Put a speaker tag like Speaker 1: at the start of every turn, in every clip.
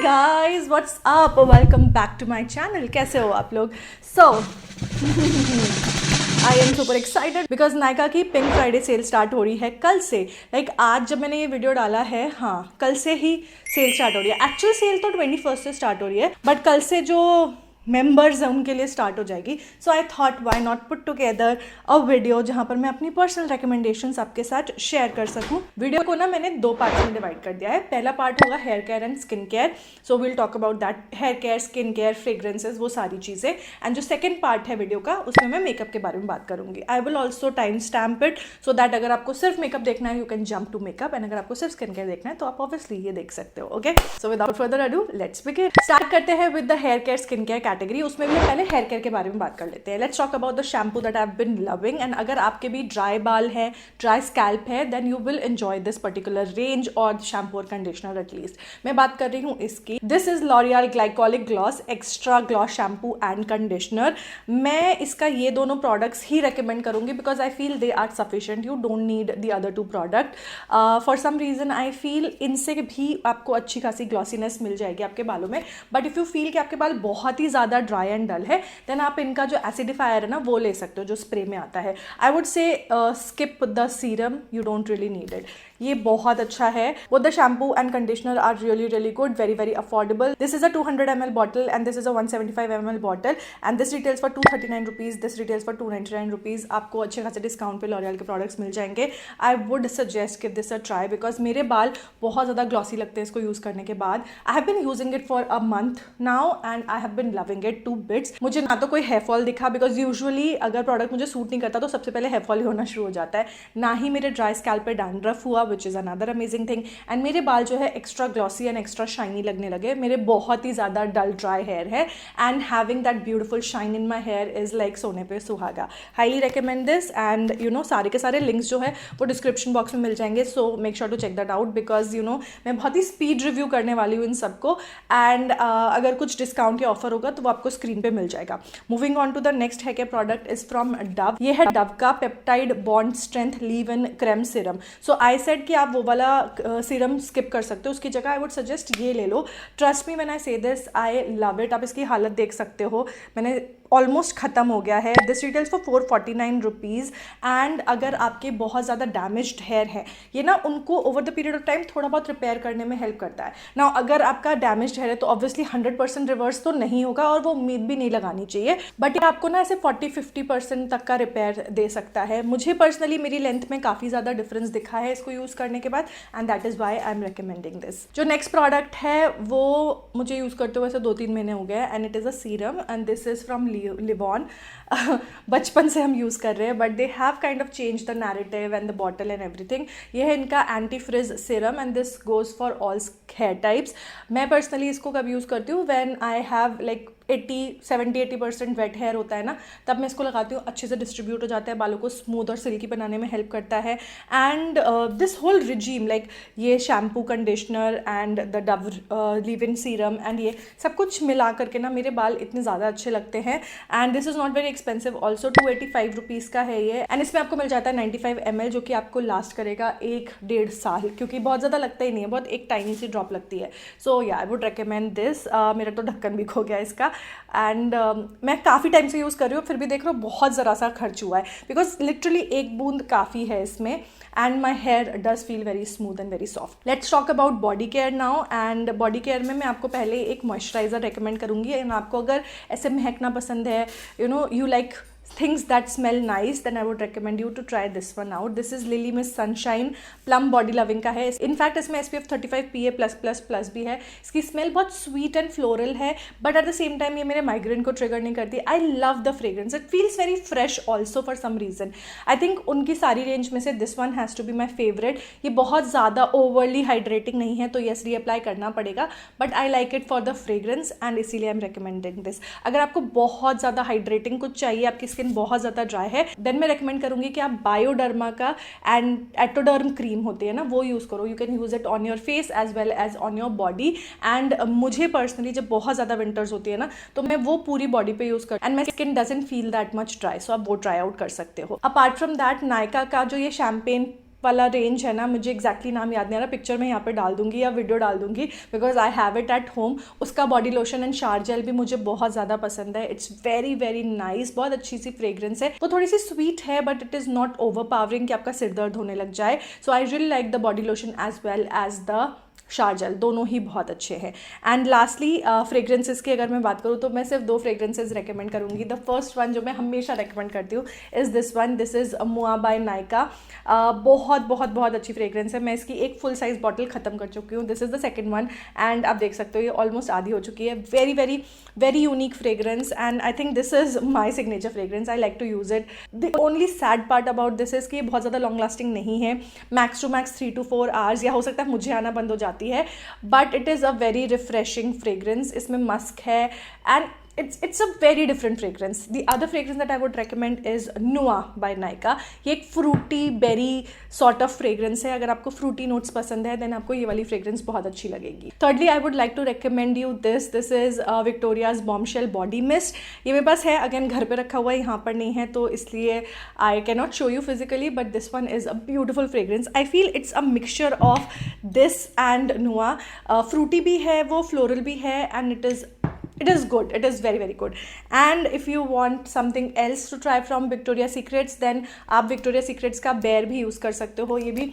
Speaker 1: guys, what's up? Welcome back to my channel. कैसे हो आप लोग? So I am super excited because Nykaa की पिंक फ्राइडे सेल स्टार्ट हो रही है कल से। आज जब मैंने ये वीडियो डाला है, हाँ कल से ही सेल स्टार्ट हो रही है। एक्चुअल सेल तो 21 से स्टार्ट हो रही है, बट कल से जो मेंबर्स हैं उनके लिए स्टार्ट हो जाएगी। So I thought why not put together a video जहाँ पर मैं अपनी पर्सनल रिकमेंडेशंस आपके साथ शेयर कर सकूँ। वीडियो को ना मैंने दो पार्ट्स में डिवाइड कर दिया है। पहला पार्ट होगा hair care and skin care, so will talk about that, hair care, skin care, fragrances, वो सारी चीज़ें। एंड जो सेकंड पार्ट है वीडियो का, उसमें मैं मेकअप के बारे में बात करूँगी। I will also time stamp it so that अगर आपको सिर्फ मेकअप देखना है you can jump to makeup, and अगर आपको सिर्फ स्किन केयर देखना है तो आप ऑब्वियसली ये देख सकते हो। Okay, so without further ado let's begin. Start करते हैं with the hair care skin care category. उसमें भी पहले हेयर केयर के बारे में बात कर लेते हैं। Let's talk about the shampoo that I have been loving. And अगर आपके भी ड्राई बाल है, ड्राई स्कैल्प है, then you will enjoy this particular range और शैम्पू और कंडीशनर एटलीस्ट। मैं बात कर रही हूँ इसकी। This is L'Oreal glycolic gloss extra gloss shampoo and conditioner. मैं इसका ये दोनों प्रोडक्ट्स ही रिकमेंड करूंगी because I feel they are sufficient, you don't need the other two product. For some reason I feel इनसे भी आपको अच्छी खासी ग्लॉसीनेस मिल जाएगी आपके बालों में। बट इफ़ यू फील कि आपके बाल बहुत ही ज़्यादा ड्राई एंड डल है, देन आप इनका जो एसिडिफायर है ना वो ले सकते हो, जो स्प्रे में आता है। I would say skip the serum, you don't really need it. ये बहुत अच्छा है। Both the shampoo and conditioner are really good, very affordable. This is a 200 ml bottle and this is a 175 ml bottle and this retails for 239 rupees, this retails for 299 rupees. आपको अच्छे खासे discount पे L'Oréal के products मिल जाएंगे। I would suggest give this a try because मेरे बाल बहुत ज़्यादा ग्लॉसी लगते हैं इसको यूज़ करने के बाद। I have been using it for a month now and I have been loving it to bits. मुझे ना तो कोई हेयर फॉल दिखा बिकॉज यूजुअली अगर प्रोडक्ट मुझे सूट नहीं करता तो सबसे पहले हेयर फॉल ही होना शुरू हो जाता है। ना ही मेरे ड्राई स्कैल्प पे डैंड्रफ हुआ, which is another amazing thing. And मेरे बाल जो है extra glossy and extra shiny लगने लगे। मेरे बहुत ही ज़्यादा डल ड्राई हेयर है and having that beautiful shine in my here is like सोने पे सुहागा। Highly recommend this and you know सारे के सारे लिंक्स जो है वो डिस्क्रिप्शन बॉक्स में मिल जाएंगे। So make sure to check that out because you know मैं बहुत ही स्पीड रिव्यू करने वाली हूँ इन सबको। एंड अगर कुछ डिस्काउंट के ऑफर होगा तो वो आपको स्क्रीन पे मिल जाएगा। Moving on to the next hair care product is from Dove. ये है डव का peptide bond strength leave in cream serum. So I said कि आप वो वाला सीरम स्किप कर सकते हो, उसकी जगह आई वुड सजेस्ट ये ले लो। ट्रस्ट मी व्हेन आई से दिस, आई लव इट। आप इसकी हालत देख सकते हो, मैंने ऑलमोस्ट ख़त्म हो गया है। This retails for 449 rupees. And अगर आपके बहुत ज़्यादा डैमेज्ड हेयर है, ये ना उनको over the period of time थोड़ा बहुत रिपेयर करने में हेल्प करता है ना। अगर आपका डैमेज्ड हेयर है तो ऑब्वियसली 100% रिवर्स तो नहीं होगा और वो उम्मीद भी नहीं लगानी चाहिए, बट ये आपको ना ऐसे 40-50% तक का रिपेयर दे सकता है। मुझे पर्सनली मेरी लेंथ में काफ़ी ज़्यादा डिफरेंस दिखा है इसको यूज़ करने के बाद and that is why I am recommending this. जो नेक्स्ट प्रोडक्ट है वो मुझे यूज़ करते हुए ऐसे 2-3 महीने हो गए and it is a serum and this is from Livon. बचपन से हम यूज़ कर रहे हैं but they have kind of change the narrative and the bottle and everything. ये है इनका anti frizz serum and this goes for all hair types. मैं पर्सनली इसको कब यूज़ करती हूँ, when I have like 70-80% wet hair होता है ना, तब मैं इसको लगाती हूँ। अच्छे से डिस्ट्रीब्यूट हो जाता है, बालों को स्मूथ और सिल्की बनाने में हेल्प करता है। And this whole regime like ये shampoo, conditioner and the Dove leave in serum and ये सब कुछ मिला करके ना मेरे बाल इतने ज़्यादा अच्छे लगते हैं। And this is not very expensive also, 285 rupees का है ये। एंड इसमें आपको मिल जाता है 95 ml जो कि आपको लास्ट करेगा 1-1.5 साल, क्योंकि बहुत ज़्यादा लगता ही नहीं है, बहुत एक टाइनी सी ड्रॉप लगती है। सो या आई वुड रिकमेंड दिस। मेरा तो ढक्कन भी खो गया इसका एंड मैं काफ़ी टाइम से यूज़ कर रही हूँ, फिर भी देख रहा हूँ बहुत ज़रा सा खर्च हुआ है बिकॉज लिटरली एक बूंद काफ़ी है इसमें and my hair does feel very smooth and very soft. Let's talk about body care now. And body care में मैं आपको पहले एक मॉइस्चराइजर रेकमेंड करूँगी एंड आपको अगर ऐसे महकना पसंद है, you know you like things that smell nice, then I would recommend you to try this one out. This is Lily Miss Sunshine Plum Body Loving का है। इनफैक्ट इसमें SPF 35 PA+++ भी है। इसकी स्मेल बहुत स्वीट एंड फ्लोरल है but at the same time ये मेरे माइग्रेन को ट्रिगर नहीं करती। I love the fragrance, it feels very fresh also for some reason. I think उनकी सारी रेंज में से this one has to be my favourite. ये बहुत ज़्यादा ओवरली हाइड्रेटिंग नहीं है तो यस रीअप्लाई करना पड़ेगा, but I like it for the fragrance and इसीलिए आई एम रिकमेंडिंग दिस। अगर आपको बहुत ज़्यादा हाइड्रेटिंग कुछ चाहिए, आपकी स्किन बहुत ज़्यादा ड्राई है, देन मैं रेकमेंड करूंगी कि आप बायोडर्मा का एंड एटोडर्म क्रीम होती है ना वो यूज़ करो। You can use it on your face as well as on your body. And मुझे पर्सनली जब बहुत ज़्यादा विंटर्स होती है ना तो मैं वो पूरी बॉडी पे यूज़ करती हूँ and my skin doesn't feel that much dry, so आप वो ट्राई आउट कर सकते हो। अपार्ट फ्रॉम दैट नायका का जो ये शैम्पेन वाला रेंज है ना, मुझे एक्जैक्टली नाम याद नहीं आ रहा, पिक्चर मैं यहाँ पे डाल दूंगी या वीडियो डाल दूंगी because I have it at home. उसका बॉडी लोशन एंड शार जेल भी मुझे बहुत ज़्यादा पसंद है। इट्स वेरी वेरी नाइस, बहुत अच्छी सी फ्रेग्रेंस है। वो थोड़ी सी स्वीट है but it is not overpowering कि आपका सिर दर्द होने लग जाए। So I really like the body lotion as well as the shower gel, दोनों ही बहुत अच्छे हैं। एंड लास्टली फ्रेग्रेंसेस की अगर मैं बात करूँ तो मैं सिर्फ 2 फ्रेग्रेंसेस रेकमेंड करूँगी। द फर्स्ट वन जो मैं हमेशा रेकमेंड करती हूँ is this one, this is मुआ बाय नायका। बहुत बहुत बहुत अच्छी फ्रेग्रेंस है। मैं इसकी एक फुल साइज बॉटल खत्म कर चुकी हूँ। This is the second one and आप देख सकते हो ये ऑलमोस्ट आधी हो चुकी है। Very very very unique fragrance and I think this is my signature fragrance. I like to use it. The only sad part about this is कि बहुत ज़्यादा लॉन्ग लास्टिंग नहीं है, max to max 3 to 4 hours, या हो सकता है मुझे आना बंद हो जाती है, but it is a very refreshing fragrance. इसमें मस्क है and it's a very different fragrance. The other fragrance that I would recommend is Nua by Nykaa. ये एक fruity berry sort of fragrance है। अगर आपको fruity notes पसंद है then आपको ये वाली fragrance बहुत अच्छी लगेगी। Thirdly, I would like to recommend you this. This is Victoria's Bombshell Body Mist. ये मेरे पास है, अगेन घर पे रखा हुआ है, यहाँ पर नहीं है तो इसलिए I cannot show you physically, but this one is a beautiful fragrance. I feel it's a mixture of this and Nua. Fruity भी है वो, floral भी है and it is good. It is very very good. And if you want something else to try from Victoria's Secrets then आप Victoria's Secrets का bear भी use कर सकते हो। ये भी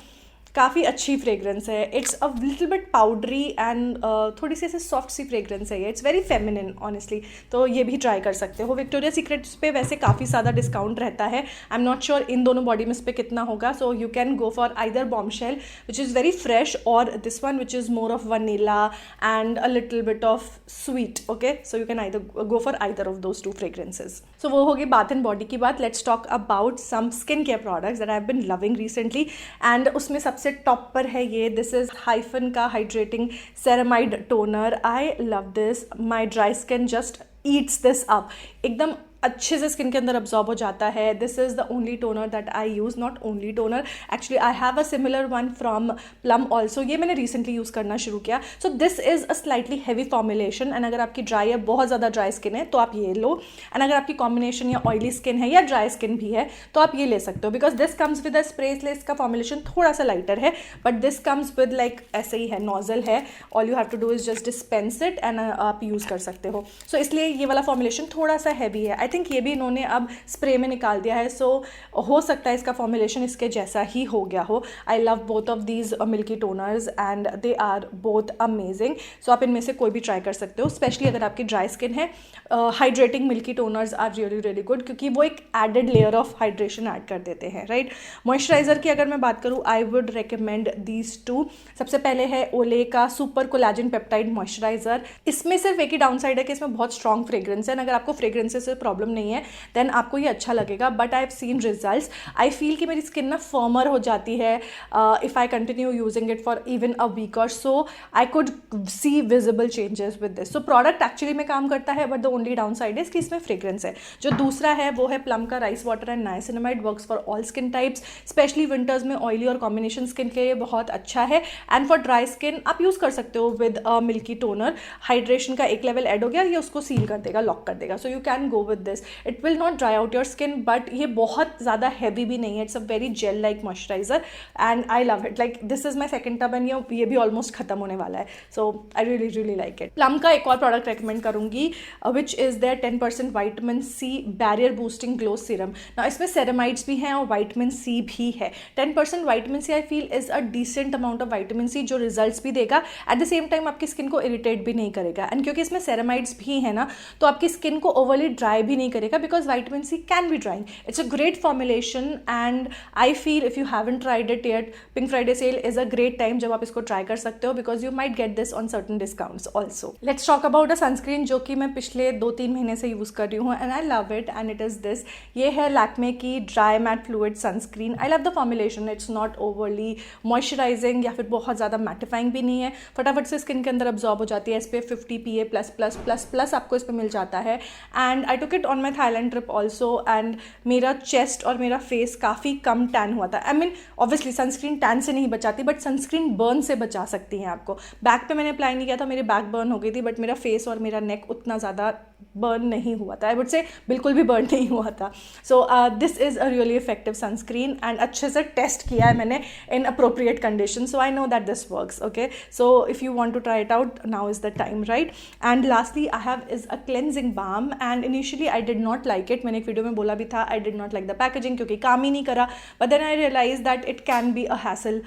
Speaker 1: काफ़ी अच्छी फ्रेग्रेंस है। It's a little bit powdery and थोड़ी सी ऐसे सॉफ्ट सी फ्रेग्रेंस है ये। इट्स वेरी फेमिनिन ऑनेस्टली, तो ये भी ट्राई कर सकते हो। विक्टोरिया सीक्रेट्स पे वैसे काफ़ी ज़्यादा डिस्काउंट रहता है। आई एम नॉट श्योर इन दोनों बॉडी मिस्ट पे कितना होगा, so you can go for either Bombshell which is very fresh और this one which is more of vanilla and a little bit of sweet. Okay, so you can either go for either of those 2 fragrances. सो वो होगी bath and body की बात। Let's talk about some skin care products that I have been loving recently and उसमें सबसे top पर है ये। दिस इज हाइफन का hydrating ceramide toner. I love this. My dry skin just Yeats this up, एकदम अच्छे से skin के अंदर अब्जॉर्ब हो जाता है। This is the only toner that I use, not only toner, actually I have a similar one from plum also. ये मैंने रिसेंटली यूज़ करना शुरू किया। सो this is a slightly heavy formulation and अगर आपकी ड्राई है, बहुत ज़्यादा ड्राई स्किन है तो आप ये लो, एंड अगर आपकी कॉम्बिनेशन या ऑयली स्किन है या ड्राई स्किन भी है तो आप ये ले सकते हो because this comes with a spray. इसलिए इसका फॉर्मुलेशन थोड़ा सा लाइटर है but this comes with like ऐसे ही है, नोजल है। All you have to do is just dispense it and आप यूज़ कर सकते हो। सो इसलिए ये वाला फॉर्मुलेशन थोड़ा सा हैवी है। आई थिंक ये भी इन्होंने अब स्प्रे में निकाल दिया है, सो हो सकता है इसका फॉर्मुलेशन इसके जैसा ही हो गया हो। I love both of these milky toners and they are both amazing. So आप इनमें से कोई भी ट्राई कर सकते हो, स्पेशली अगर आपकी ड्राई स्किन है। Hydrating milky toners are really really good क्योंकि वो एक added layer of hydration add कर देते हैं, राइट। मॉइस्चराइजर की अगर मैं बात करूँ, आई वुड रिकमेंड दीज 2। सबसे पहले है ओले का सुपर कोलाजन पेप्टाइड मॉइस्चराइजर। इसमें सिर्फ एक ही डाउन साइड है कि इसमें बहुत स्ट्रॉन्ग फ्रेग्रेंस है। अगर आपको फ्रेग्रेंसेस से प्रॉब्लम नहीं है देन आपको ये अच्छा लगेगा, but I have seen results. I feel कि मेरी स्किन ना फर्मर हो जाती है if I continue using it for even a week or so. I could see visible changes with this. So product actually में काम करता है but the only downside is कि इसमें फ्रेग्रेंस है। जो दूसरा है वो है प्लम का rice water and niacinamide, works for all skin types, specially winters में ऑयली और कॉम्बिनेशन स्किन के लिए बहुत अच्छा है। एंड फॉर ड्राई स्किन आप यूज़ कर सकते हो विद मिल्की टोनर। हाइड्रेशन का एक लेवल ऐड हो गया, ये उसको सील कर देगा, लॉक कर देगा। So you can go with this. It will not dry out your skin but ये बहुत ज़्यादा हैवी भी नहीं है। It's a very gel like moisturiser and I love it. Like this is my second tub and ये भी almost खत्म होने वाला है। So I really really like it. Plum का एक और प्रोडक्ट रेकमेंड करूंगी which is their 10% vitamin C barrier boosting glow serum. ना इसमें सेरेमाइड्स भी हैं और विटामिन सी भी है। 10% vitamin C I feel is a decent amount of vitamin C जो रिजल्ट्स भी देगा, एट द सेम टाइम आपकी स्किन को इरिटेट भी नहीं करेगा। एंड क्योंकि इसमें सेरेमाइड्स भी है ना तो आपकी स्किन को ओवरली ड्राई भी नहीं करेगा because vitamin C can be drying. It's a great formulation and I feel if you haven't tried it yet, Pink Friday sale is a great time जब आप इसको ट्राई कर सकते हो because you might get this on certain discounts also. Let's talk about a sunscreen जो कि मैं पिछले 2-3 महीने से यूज़ कर रही हूँ and I love it and it is this. ये है Lakme की Dry Matte Fluid Sunscreen. I love the formulation. It's not overly moisturizing या फिर बहुत ज़्यादा mattifying भी नहीं है, फटाफट से स्किन के अंदर absorb हो जाती है। SPF 50 PA++++ आपको इस पर मिल जाता है and I took it it on my Thailand trip also and मेरा चेस्ट और मेरा फेस काफ़ी कम टैन हुआ था. I mean obviously sunscreen tan से नहीं बचाती, बट सनस्क्रीन बर्न से बचा सकती हैं आपको. बैक पे मैंने अप्लाई नहीं किया था, मेरी बैक बर्न हो गई थी, बट मेरा फेस और मेरा नेक उतना ज़्यादा बर्न नहीं हुआ था. आई वुड से बिल्कुल भी बर्न नहीं हुआ था. So this is a really effective sunscreen and अच्छे से टेस्ट किया है मैंने in appropriate condition. So I know that this works. Okay, so if you want to try it out, now is the time, right. And lastly I have is a cleansing balm and initially I did not like it. मैंने एक video में बोला भी था I did not like the packaging क्योंकि काम ही नहीं करा. But then I realise that it can be a hassle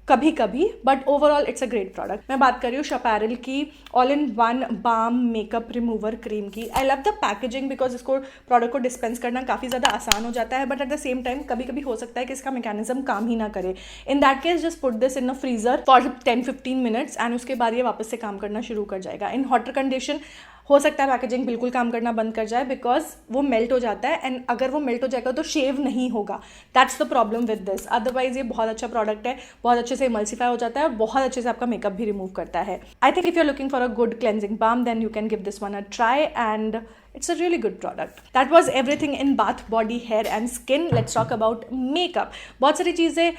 Speaker 1: कभी कभी, but overall it's a great product. मैं बात कर रही हूँ शपैरल की all in one balm makeup remover cream की. I love the packaging because इसको प्रोडक्ट को डिस्पेंस करना काफ़ी ज़्यादा आसान हो जाता है, but at the same time कभी कभी हो सकता है कि इसका मैकेनिज्म काम ही ना करे. In that case just put this in a freezer for 10-15 minutes and उसके बाद ये वापस से काम करना शुरू कर जाएगा. इन हॉटर कंडीशन हो सकता है पैकेजिंग बिल्कुल काम करना बंद कर जाए बिकॉज वो मेल्ट हो जाता है, एंड अगर वो मेल्ट हो जाएगा तो शेव नहीं होगा. That's the problem with this. Otherwise ये बहुत अच्छा प्रोडक्ट है, बहुत अच्छे से इमल्सिफाई हो जाता है और बहुत अच्छे से आपका मेकअप भी रिमूव करता है. I think if you are looking for a good cleansing balm then you can give this one a try and it's a really good product. That was everything in bath, body, hair and skin. Let's talk about makeup. बहुत सारी चीज़ें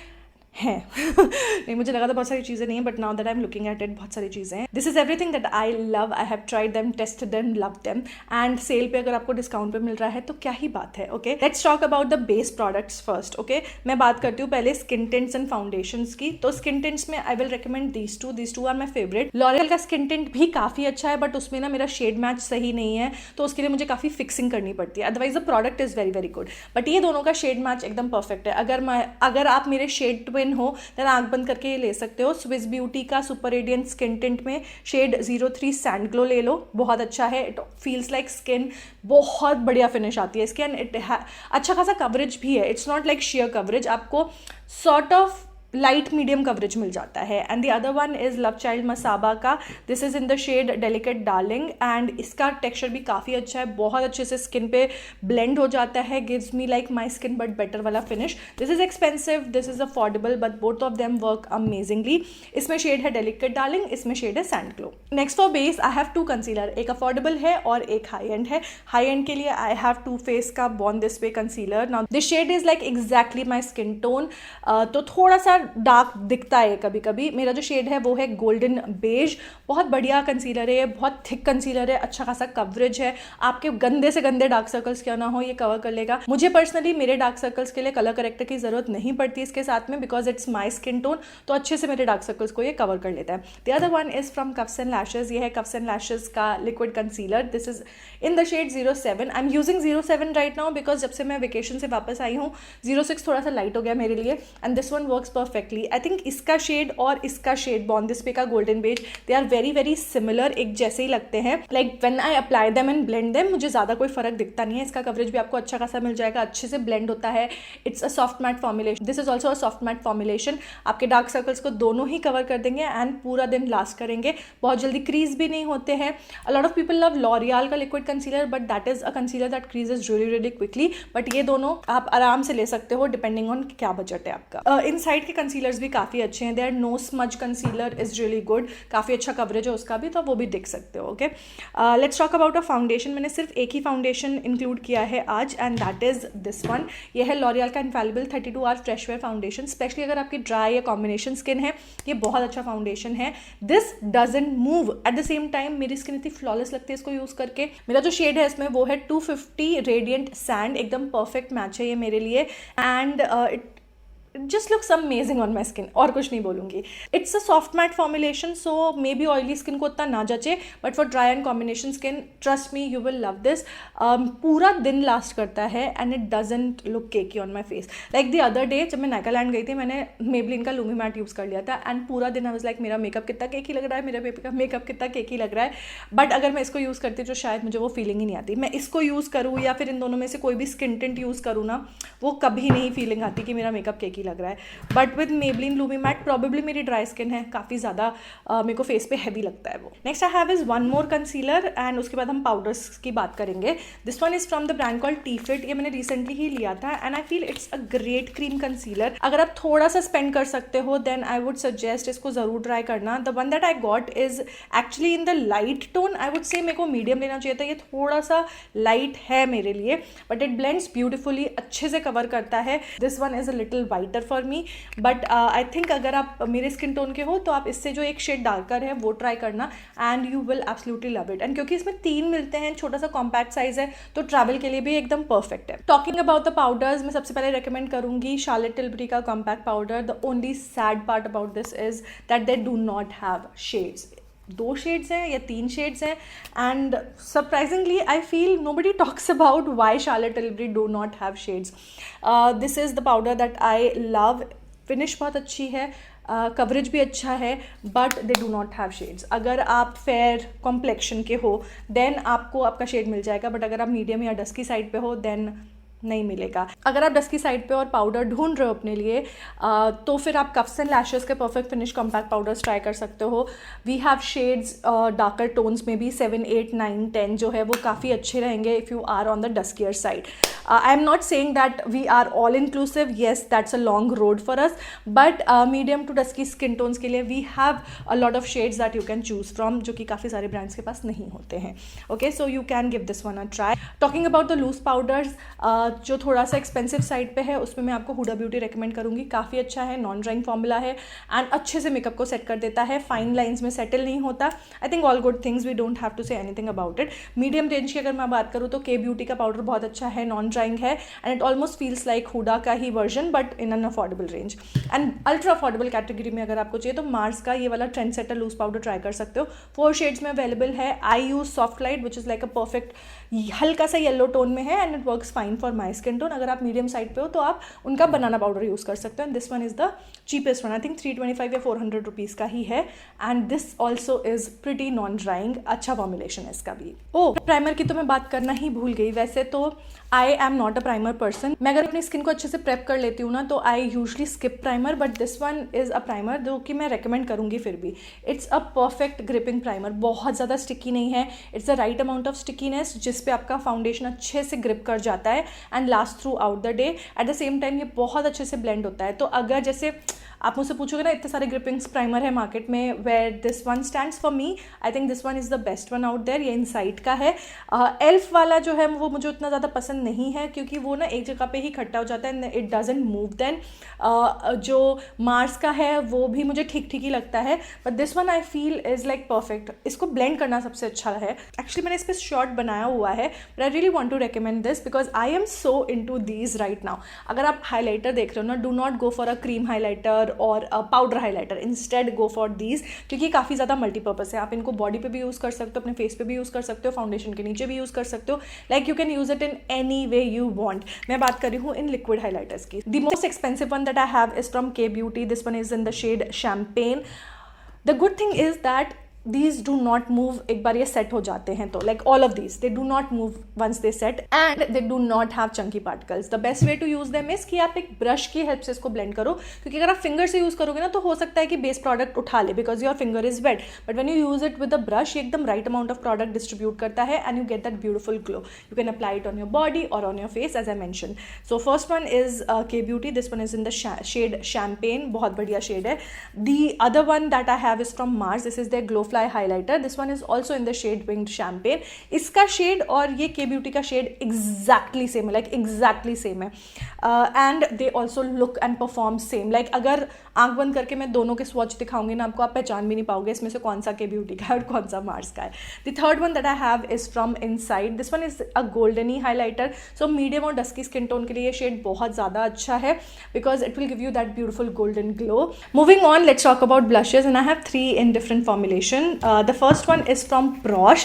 Speaker 1: हैं नहीं, मुझे लगा था बहुत सारी चीज़ें नहीं है, but now that I am looking at it बहुत सारी चीज़ें हैं. This is everything that I love. I have tried them, tested them, love them and sale पे अगर आपको डिस्काउंट पे मिल रहा है तो क्या ही बात है. Okay, let's talk about the base products first. Okay, मैं बात करती हूँ पहले स्किन टिंट्स एंड फाउंडेशंस की. तो स्किन टिंट्स में I will recommend these two are my favourite. L'Oreal का स्किन टिंट भी काफ़ी अच्छा है, बट उसमें ना मेरा शेड मैच सही नहीं है, तो उसके लिए मुझे काफ़ी फिक्सिंग करनी पड़ती है. Otherwise the product is very very good, but ये दोनों का शेड मैच एकदम परफेक्ट है. अगर आप मेरे शेड ट्विन हो देन आंख बंद करके ये ले सकते हो. स्विस ब्यूटी का सुपर रेडियंट स्किन टिंट में शेड 03 सैंड ग्लो ले लो, बहुत अच्छा है. इट फील्स लाइक स्किन, बहुत बढ़िया फिनिश आती है इसकी एंड इट अच्छा खासा कवरेज भी है. It's not like sheer coverage, आपको sort of light medium coverage मिल जाता है. And the other one is Love Child Masaba का. This is in the shade Delicate Darling and इसका टेक्सचर भी काफ़ी अच्छा है, बहुत अच्छे से स्किन पे ब्लेंड हो जाता है. Gives me like my skin but better वाला finish. This is expensive, this is affordable, but both of them work amazingly. इसमें शेड है डेलिकेट डार्लिंग, इसमें शेड है Sand Glow. Next for base I have 2 concealer, एक affordable है और एक high end है. हाई एंड के लिए आई हैव टू फेस का Born This Way concealer. Now this shade is like exactly my skin tone, तो थोड़ा सा डार्क दिखता है कभी कभी. मेरा जो शेड है वो है गोल्डन बेज. बहुत बढ़िया कंसीलर है, बहुत थिक कंसीलर है, अच्छा खासा कवरेज है. आपके गंदे से गंदे डार्क सर्कल्स क्यों ना हो ये कवर कर लेगा. मुझे पर्सनली मेरे डार्क सर्कल्स के लिए कलर करेक्टर की जरूरत नहीं पड़ती इसके साथ में because it's my skin tone, तो अच्छे से मेरे डार्क सर्कल्स को ये कवर कर लेता है. The other one is from Cuffs and Lashes. ये है कफ्स एंड लैशेज का liquid concealer. This is in the shade 07. I am using 07 right now because जब से मैं वेकेशन से वापस आई हूँ 06 थोड़ा सा लाइट हो गया मेरे लिए and this one works perfectly. I think इसका शेड और इसका शेड बॉर्न दिस पे का golden beige, they are very very similar, एक जैसे ही लगते हैं. Like when I apply them and blend them मुझे ज़्यादा कोई फर्क दिखता नहीं है. इसका कवरेज भी आपको अच्छा खासा मिल जाएगा, अच्छे से ब्लेंड होता है. It's a soft matte formulation. This is also a soft matte formulation. आपके डार्क सर्कल्स को दोनों ही कवर कर देंगे एंड पूरा दिन लास्ट करेंगे. बहुत जल्दी क्रीज भी नहीं होते हैं. A lot of people love L'Oreal का liquid concealer, but that is a concealer that creases really really quickly. But ये दोनों आप आराम से ले सकते हो डिपेंडिंग ऑन क्या बजट है आपका. इन साइड के कंसीलर्स भी काफ़ी अच्छे हैं. They are no smudge concealer is really good, काफ़ी अच्छा कवरेज है उसका भी, तो वो भी देख सकते हो. Okay, let's talk about a foundation. मैंने सिर्फ एक ही फाउंडेशन इंक्लूड किया है आज and that is this one. ये है लॉरियल का Infallible 32 hour fresh wear foundation. Specially अगर आपकी ड्राई या कॉम्बिनेशन स्किन है ये बहुत अच्छा फाउंडेशन है. This doesn't move at the same time. मेरी स्किन इतनी फ्लॉलेस लगती है इसको यूज़ करके. मेरा जो शेड है इसमें वो है 250 रेडियंट सैंड, एकदम परफेक्ट मैच है ये मेरे लिए and it just looks amazing on my skin. और कुछ नहीं बोलूँगी. It's a soft matte formulation, so maybe oily skin को उतना ना जचे, but for dry and combination skin, trust me, you will love this. पूरा दिन last करता है and it doesn't look cakey on my face. Like the other day जब मैं नागालैंड गई थी मैंने Maybelline का लूमी मैट यूज़ कर लिया था and पूरा दिन I was like मेरा मेकअप कितना केकी लग रहा है, मेरा मेकअप कितना केकी लग रहा है. बट अगर मैं इसको यूज़ करती तो शायद मुझे वो फीलिंग ही नहीं आती. मैं इसको यूज़ करूँ या फिर इन दोनों में से कोई भी स्किन टिंट यूज़ करूँ ना, वो कभी नहीं फीलिंग आती कि मेरा मेकअप केकी ही लग रहा है, but with Maybelline Lumi Matte probably मेरी ड्राई स्किन है, काफ़ी ज़्यादा मेरे को फेस पे हैवी लगता है वो। Next I have is one more concealer and उसके बाद हम पाउडर्स की बात करेंगे। This one is from the brand called T fit, ये मैंने रिसेंटली ही लिया था and I feel it's a great cream concealer. अगर आप थोड़ा सा स्पेंड कर सकते हो देन आई वुड सजेस्ट इसको ज़रूर ट्राई करना। The one that I got is actually in the light tone, I would से मेरे को मीडियम लेना चाहिए था, ये थोड़ा सा लाइट है मेरे लिए, बट इट ब्लेंड्स ब्यूटिफुली, अच्छे से कवर करता है। This one is a little whiter for me, but I think अगर आप मेरे स्किन टोन के हो तो आप इससे जो एक शेड डार्कर है वो ट्राई करना and you will absolutely love it. And क्योंकि इसमें 3 मिलते हैं, छोटा सा कॉम्पैक्ट साइज है, तो ट्रैवल के लिए भी एकदम परफेक्ट है। टॉकिंग अबाउट द पाउडर्स, मैं सबसे पहले रेकमेंड करूंगी शार्लेट टिल्बरी का compact powder. The only sad part about this is that they do not have shades. 2 shades हैं या 3 शेड्स हैं and surprisingly I feel nobody talks about why Charlotte Tilbury do not have shades. This is the powder that I love. Finish बहुत अच्छी है, coverage भी अच्छा है, but they do not have shades. अगर आप फेयर कॉम्प्लेक्शन के हो देन आपको आपका शेड मिल जाएगा, बट अगर आप मीडियम या डस्की साइड पे हो देन नहीं मिलेगा। अगर आप डस्की साइड पे और पाउडर ढूंढ रहे हो अपने लिए तो फिर आप कफ्स एंड लैशेस के perfect finish compact powders try कर सकते हो। We have shades darker tones में भी 7, 8, 9, 10 जो है वो काफ़ी अच्छे रहेंगे if you are on the duskier side. I am not saying that we are all inclusive, yes that's a long road for us, but medium to dusky skin tones के लिए we have a lot of shades that you can choose from, जो कि काफ़ी सारे brands के पास नहीं होते हैं। Okay, so you can give this one a try. Talking about the loose powders, जो थोड़ा सा एक्सपेंसिव साइड पे है उसमें मैं आपको हुडा ब्यूटी रेकमेंड करूंगी। काफ़ी अच्छा है, नॉन ड्राइंग फॉर्मूला है एंड अच्छे से मेकअप को सेट कर देता है, फाइन लाइंस में सेटल नहीं होता। I think all good things, we don't have to say anything about it. Medium range की अगर मैं बात करूँ तो के ब्यूटी का पाउडर बहुत अच्छा है, नॉन ड्राइंग है and it almost feels like Huda का ही version but in an affordable range. And ultra affordable category में अगर आपको चाहिए तो मार्स का ये वाला trendsetter loose powder try कर सकते हो। 4 शेड्स में अवेलेबल है। I use soft light which is like a perfect हल्का सा येलो टोन में है and it works fine for my skin tone. अगर आप मीडियम साइड पे हो तो आप उनका बनाना पाउडर यूज़ कर सकते हो and this one is the cheapest one. I think 325 या 400 रुपीज़ का ही है and this also is pretty non drawing, अच्छा फॉर्मुलेशन है इसका भी। प्राइमर की तो मैं बात करना ही भूल गई। वैसे तो आई am not a primer person, मैं अगर अपनी स्किन को अच्छे से प्रेप कर लेती हूँ ना तो I usually skip primer, but this one is a primer जो कि मैं रेकमेंड करूँगी फिर भी। It's a perfect gripping primer, बहुत ज़्यादा स्टिकी नहीं है, it's the right amount of stickiness जिस पे आपका फाउंडेशन अच्छे से ग्रिप कर जाता है and last throughout the day. Eight the same time ये बहुत अच्छे से ब्लेंड होता है। तो अगर जैसे आप मुझसे पूछोगे ना इतने सारे ग्रिपिंग्स प्राइमर है मार्केट में, where this one stands for me, I think this one is the best one out there. ये इनसाइट का है। एल्फ वाला जो है वो मुझे उतना ज़्यादा पसंद नहीं है क्योंकि वो ना एक जगह पे ही इकट्ठा हो जाता है, इट डजंट मूव। देन जो मार्स का है वो भी मुझे ठीक ठीक ही लगता है, but this one I feel is like perfect. इसको ब्लेंड करना सबसे अच्छा है। एक्चुअली मैंने इस पर शॉर्ट बनाया हुआ है, but I really want to recommend this because I am so into these right now. अगर आप हाईलाइटर देख रहे हो ना, do not go for a cream highlighter और powder highlighter, instead go for these, क्योंकि काफ़ी ज़्यादा मल्टीपर्पज़ है। आप इनको बॉडी पे भी यूज़ कर सकते हो, अपने फेस पे भी यूज़ कर सकते हो, फाउंडेशन के नीचे भी यूज़ कर सकते हो, like you can use it in any way you want. मैं बात कर रही हूँ इन लिक्विड हाईलाइटर्स की। The most expensive one that I have is from Kay Beauty. This one is in the shade champagne. The good thing is that these do not move एक बार ये set हो जाते हैं तो, like all of these they do not move once they set and they do not have chunky particles. The best way to use them is कि आप एक brush की हेल्प से इसको blend करो, क्योंकि अगर आप finger से यूज़ करोगे ना तो हो सकता है कि base product उठा ले because your finger is wet, but when you use it with a brush ये एकदम right amount of product distribute करता है and you get that beautiful glow. You can apply it on your body or on your face as I mentioned. So first one is K Beauty. This one is in the shade Champagne, बहुत बढ़िया shade है. The other one that I have is from Mars. This is their Glow Fly highlighter. This one is also in the shade Winged Champagne. इसका shade और ये K Beauty का shade exactly same है, like exactly same है, and they also look and perform same. Like अगर आंख बंद करके मैं दोनों के स्वॉच दिखाऊंगी ना आपको, आप पहचान भी नहीं पाओगे इसमें से कौन सा K Beauty का है और कौन सा Mars का है. The third one that I have is from Inside. This one is a goldeny highlighter. So medium और dusky skin tone के लिए ये शेड बहुत ज़्यादा अच्छा है because it will give you that beautiful golden glow. Moving on, let's talk about blushes, and I have 3 in different formulation. The first one is from Prosh,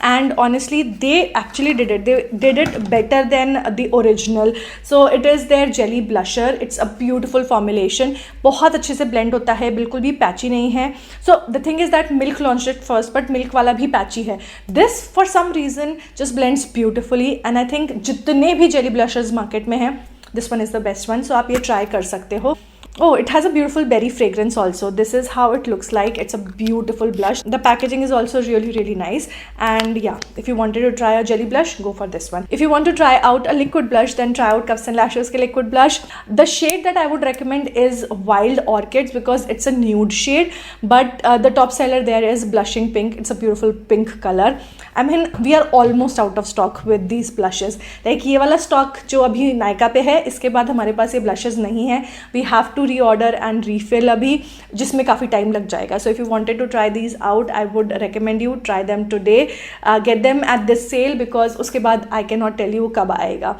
Speaker 1: and honestly they actually did it better than the original. So it is their jelly blusher. It's a beautiful formulation, बहुत अच्छे से blend होता है, बिल्कुल भी patchy नहीं है. So the thing is that Milk launched it first, but Milk वाला भी patchy है. This for some reason just blends beautifully, and I think जितने भी jelly blushers market में हैं, this one is the best one. So आप ये try कर सकते हो. Oh, it has a beautiful berry fragrance also. This is how it looks like. It's a beautiful blush. The packaging is also really, really nice. And yeah, if you wanted to try a jelly blush, go for this one. If you want to try out a liquid blush, then try out Cuffs and Lashes के liquid blush. The shade that I would recommend is Wild Orchids because it's a nude shade. But the top seller there is Blushing Pink. It's a beautiful pink color. I mean, we are almost out of stock with these blushes. Like ये वाला stock जो अभी नायका पे है, इसके बाद हमारे पास ये blushes नहीं है. We have to reorder and refill अभी, जिसमें काफ़ी टाइम लग जाएगा. So if you wanted to try these out, I would recommend you try them today. Get them at this sale because उसके बाद I cannot tell you कब आएगा.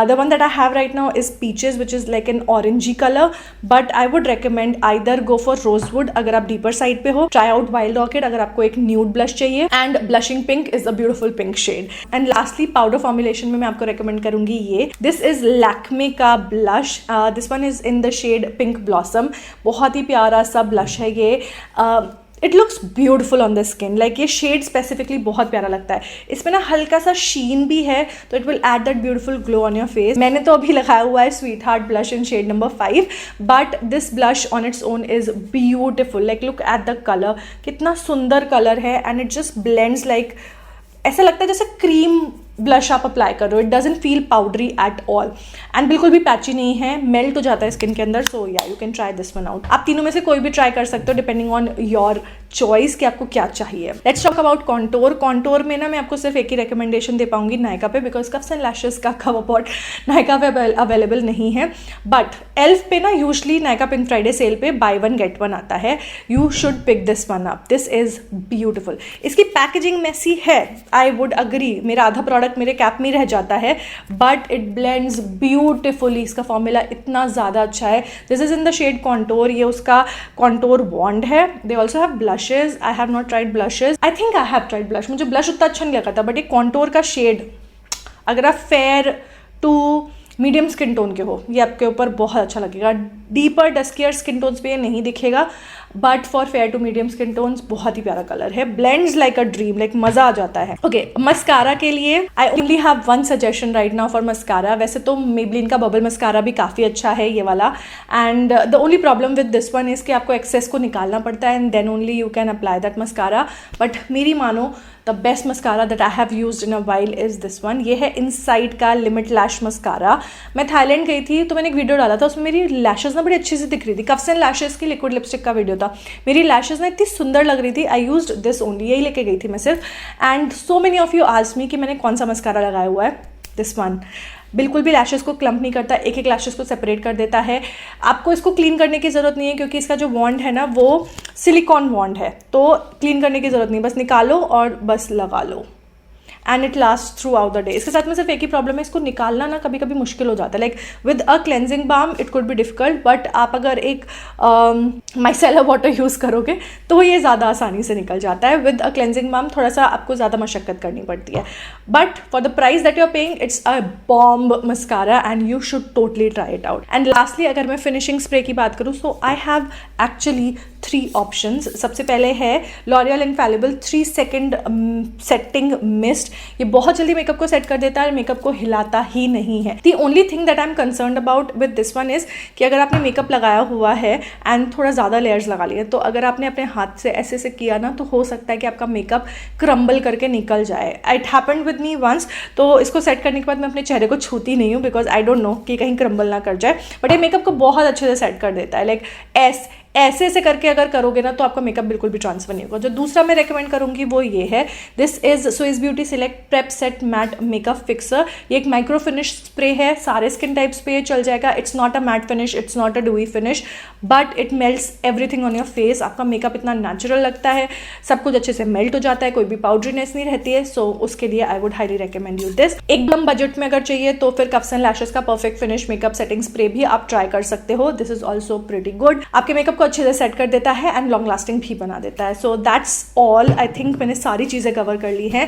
Speaker 1: The one that I have right now is Peaches, which is like an orangey color, but I would recommend either go for Rosewood अगर आप deeper side पे हो, try out Wild Orchid अगर आपको एक nude blush चाहिए, and Blushing Pink is a beautiful pink shade. And lastly, powder formulation में मैं आपको recommend करूँगी ये. This is Lakme का blush. This one is in the shade Pink Blossom. बहुत ही प्यारा सा blush है ये. It looks beautiful on the skin. Like ये शेड स्पेसिफिकली बहुत प्यारा लगता है. इसमें ना हल्का सा शीन भी है, तो it will add that beautiful glow on your face. मैंने तो अभी लगाया हुआ है sweet heart blush in shade number 5, but this blush on its own is beautiful. Like look at the colour, कितना सुंदर कलर है. And it just blends like, ऐसा लगता है जैसे क्रीम ब्लश आप अप्लाई कर रहे हो. It doesn't feel powdery at all and बिल्कुल भी पैची नहीं है, मेल्ट हो जाता है स्किन के अंदर. सो या you can try this one out. आप तीनों में से कोई भी ट्राई कर सकते हो डिपेंडिंग ऑन योर चॉइस कि आपको क्या चाहिए. Let's talk about contour. Contour में ना मैं आपको सिर्फ एक ही रिकमेंडेशन दे पाऊंगी नायका पे, बिकॉज कफ्स एंड लैशेस का कवर पॉट नायका पे अवेलेबल नहीं है. बट एल्फ पे ना usually Nykaa pink Friday sale पे बाय वन गेट वन आता है. You should pick this one up. This is beautiful. इसकी पैकेजिंग मेसी है, आई वुड अग्री. मेरा आधा प्रोडक्ट मेरे कैप में रह जाता है, बट इट ब्लेंड्स ब्यूटिफुली. इसका फॉर्मूला इतना ज़्यादा अच्छा है. This is in the shade contour. ये उसका कॉन्टोर वॉन्ड है. They also have blushes. I have not tried blushes. I think I have tried blush. मुझे ब्लश उतना अच्छा नहीं लगा था, बट ये कॉन्टोर का शेड अगर आप fair to medium skin tone के हो, ये आपके ऊपर बहुत अच्छा लगेगा. डीपर डस्कियर स्किन टोन्स पे ये नहीं दिखेगा, but for fair to medium skin tones बहुत ही प्यारा कलर है. Blends like a dream, like मजा आ जाता है. ओके, मस्कारा के लिए I only have one suggestion right now for mascara. वैसे तो मेबलिन का बबल मस्कारा भी काफ़ी अच्छा है ये वाला. And the only problem with this one is कि आपको एक्सेस को निकालना पड़ता है and then only you can apply that mascara. But मेरी मानो the best mascara that I have used in a while is this one. ये है इनसाइड का लिमिट लैश मस्कारा. मैं थाईलैंड गई थी तो मैंने एक वीडियो डाला था, उसमें मेरी लैशेज ना बड़ी अच्छी से दिख रही थी. कफ्स एंड लैशेज की लिक्विड लिपस्टिक का वीडियो था. मेरी लैशेज ना इतनी सुंदर लग रही थी. I used this only. यही लेके गई थी मैं सिर्फ. And so many of you asked me कि मैंने कौन सा मस्कारा लगाया हुआ है. दिस वन बिल्कुल भी लैशेस को क्लम्प नहीं करता, एक एक लैशेस को सेपरेट कर देता है. आपको इसको क्लीन करने की ज़रूरत नहीं है क्योंकि इसका जो वॉन्ड है ना वो सिलिकॉन वॉन्ड है, तो क्लीन करने की ज़रूरत नहीं. बस निकालो और बस लगा लो and it last throughout the day. इसके साथ में सिर्फ एक ही प्रॉब्लम है, इसको निकालना ना कभी कभी मुश्किल हो जाता है. Like with a cleansing balm it could be difficult, but आप अगर एक माइसेलर वाटर यूज़ करोगे तो ये ज़्यादा आसानी से निकल जाता है. विद अ क्लेंजिंग बाम थोड़ा सा आपको ज़्यादा मशक्कत करनी पड़ती है, but for the price that you are paying it's a bomb mascara and you should totally try it out. And lastly अगर मैं फिनिशिंग स्प्रे की बात करूँ, so I have actually 3 options. सबसे पहले है L'Oreal Infallible 3 second setting mist. ये बहुत जल्दी मेकअप को सेट कर देता है और मेकअप को हिलाता ही नहीं है. The only thing that I M concerned about with this one is कि अगर आपने मेकअप लगाया हुआ है एंड थोड़ा ज़्यादा लेयर्स लगा लिए, तो अगर आपने अपने हाथ से ऐसे से किया ना, तो हो सकता है कि आपका मेकअप क्रम्बल करके निकल जाए. It happened with me once. तो इसको सेट करने के बाद मैं अपने चेहरे को छूती नहीं हूँ बिकॉज आई डोंट नो कि कहीं क्रम्बल ना कर जाए. बट ये मेकअप को बहुत अच्छे से सेट कर देता है. लाइक ऐसे ऐसे करके अगर करोगे ना तो आपका मेकअप बिल्कुल भी ट्रांसफर नहीं होगा. जो दूसरा मैं रेकमेंड करूंगी वो ये है. This is Swiss beauty select prep set matte makeup fixer. ये एक माइक्रो फिनिश स्प्रे है, सारे स्किन टाइप्स पे ये चल जाएगा. It's not a matte finish, it's not a डूई finish, but it melts everything on your face. आपका makeup इतना नेचुरल लगता है, सब कुछ अच्छे से मेल्ट हो जाता है, कोई भी पाउडरीनेस नहीं रहती है. सो उसके लिए I would highly recommend you this. एकदम बजट में अगर चाहिए तो फिर कफ्स एंड लैशेस का perfect finish makeup setting spray भी आप ट्राई कर सकते हो. This is also pretty good. आपके मेकअप को अच्छे से सेट कर देता है एंड लॉन्ग लास्टिंग भी बना देता है. So that's all. I think मैंने सारी चीज़ें कवर कर ली हैं.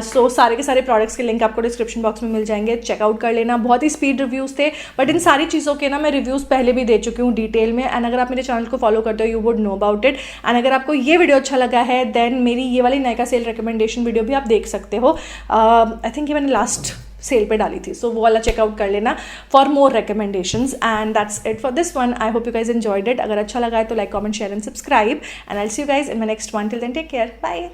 Speaker 1: सो सारे के सारे प्रोडक्ट्स के लिंक आपको डिस्क्रिप्शन बॉक्स में मिल जाएंगे, चेकआउट कर लेना. बहुत ही स्पीड रिव्यूज़ थे, बट इन सारी चीज़ों के ना मैं रिव्यूज़ पहले भी दे चुकी हूँ डिटेल में. एंड अगर आप मेरे चैनल को फॉलो करते हो you would know about it. And अगर आपको ये वीडियो अच्छा लगा है देन मेरी ये वाली नायका सेल रिकमेंडेशन वीडियो भी आप देख सकते हो. आई थिंक ये मैंने लास्ट सेल पे डाली थी, सो वो वाला चेकआउट कर लेना for more recommendations. And that's it for this one. I hope you guys enjoyed it. अगर अच्छा लगा है तो like, comment, share and subscribe, and I will see you guys in my next one. Till then take care, bye.